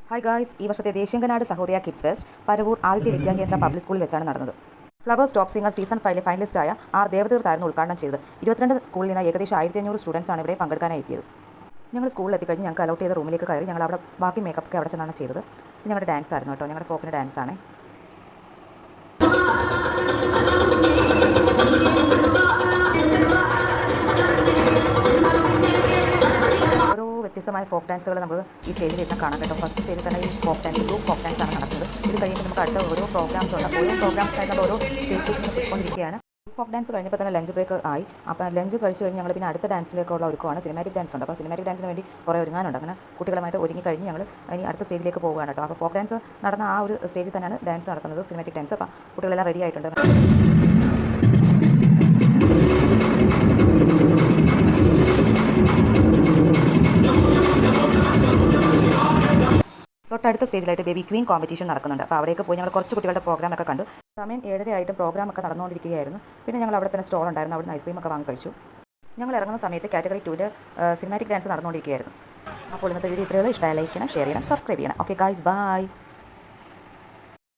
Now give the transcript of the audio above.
Hi guys, ഈ വർഷത്തെ ദേശീയങ്കനാട് Sahodaya kids fest Paravur Aditya Vidyakendra public സ്കൂളിൽ വെച്ചാണ് നടന്നത്. ഫ്ലവേഴ്സ് ടോപ്പ് സിംഗർ സീസൺ 5 ഫൈനലിസ്റ്റായ ആർ ദേവതീർത്തായിരുന്നു ഉദ്ഘാടനം ചെയ്തത്. 22 സ്കൂളിൽ നിന്ന് ഏകദേശം 1500 സ്റ്റുഡൻസാണ് ഇവിടെ പങ്കെടുക്കാനായി എത്തിയത്. ഞങ്ങൾ സ്കൂളിൽ എത്തിക്കഴിഞ്ഞ് ഞങ്ങൾക്ക് അലോട്ട് ചെയ്ത റൂമിലേക്ക് കയറി ഞങ്ങൾ അവിടെ ബാക്കി മേക്കപ്പൊക്കെ അവിടെ ചെന്നാണ് ചെയ്തത്. ഇത് ഞങ്ങളുടെ ഡാൻസ് ആയിരുന്നു കേട്ടോ, ഞങ്ങളുടെ ഫോക്കിൻ്റെ ഡാൻസാണ്. വ്യത്യസ്തമായ ഫോക്ക് ഡാൻസുകൾ നമുക്ക് ഈ സ്റ്റേജിൽ ഇരുന്ന് കാണാൻ കേട്ടോ. ഫസ്റ്റ് സ്റ്റേജിൽ തന്നെ ഈ folk dance group folk dance ആണ് നടക്കുന്നത്. ഇത് കഴിയുമ്പോൾ നമുക്ക് അടുത്ത ഓരോ പ്രോഗ്രാംസ് ഉണ്ട്. ഓരോ പ്രോഗ്രാംസിനായിട്ട് നമ്മൾ ഓരോ സ്റ്റേജിലേക്ക് പോയിക്കൊണ്ടിരിക്കുകയാണ്. ഫോക്ക് ഡാൻസ് കഴിഞ്ഞപ്പോൾ തന്നെ ലഞ്ച് ബ്രേക്ക് ആയി. അപ്പോൾ ലഞ്ച് കഴിച്ച് കഴിഞ്ഞ് ഞങ്ങൾ പിന്നെ അടുത്ത ഡാൻസിലേക്കുള്ള ഒരുക്കമാണ്. സിനിമാറ്റിക് ഡാൻസ് ഉണ്ട്. അപ്പോൾ സിനിമാറ്റിക് ഡാൻസിന് വേണ്ടി കുറേ ഒരുങ്ങാനുണ്ട്. അങ്ങനെ കുട്ടികളുമായിട്ട് ഒരുങ്ങി കഴിഞ്ഞ് ഞങ്ങൾ ഇനി അടുത്ത സ്റ്റേജിലേക്ക് പോകുകയാണ് കേട്ടോ. അപ്പോൾ ഫോക്ക് ഡാൻസ് നടന്ന ആ ഒരു സ്റ്റേജിൽ തന്നെയാണ് ഡാൻസ് നടക്കുന്നത്, സിനിമാറ്റിക് ഡാൻസ്. അപ്പോൾ കുട്ടികളെല്ലാം റെഡി ആയിട്ടുണ്ട്. തൊട്ടടുത്ത സ്റ്റേജിലായിട്ട് ബേബി ക്വീൻ കോമ്പറ്റീഷൻ നടക്കുന്നുണ്ട്. അപ്പോൾ അവിടേക്ക് പോയി ഞങ്ങൾ കുറച്ച് കുട്ടികളുടെ പ്രോഗ്രാമൊക്കെ കണ്ടു. സമയം 7:30 ആയിട്ടും പ്രോഗ്രാമൊക്കെ നടന്നുകൊണ്ടിരിക്കുകയായിരുന്നു. പിന്നെ ഞങ്ങൾ അവിടെ തന്നെ സ്റ്റോൾ ഉണ്ടായിരുന്നു, അവിടെ നിന്ന് ഐസ്ക്രീമൊക്കെ വാങ്ങി കഴിച്ചു. ഞങ്ങൾ ഇറങ്ങുന്ന സമയത്ത് കാറ്റഗറി 2 സിനിമാറ്റിക് ഡാൻസ് നടന്നുകൊണ്ടിരിക്കുകയായിരുന്നു. അപ്പോൾ ഇന്നത്തെ വീഡിയോ ഇത്രയുള്ളൂ. ഇഷ്ടമായി ലൈക്ക് ചെയ്യണം, ഷെയർ ചെയ്യണം, സബ്സ്ക്രൈബ് ചെയ്യണം. Okay guys, by.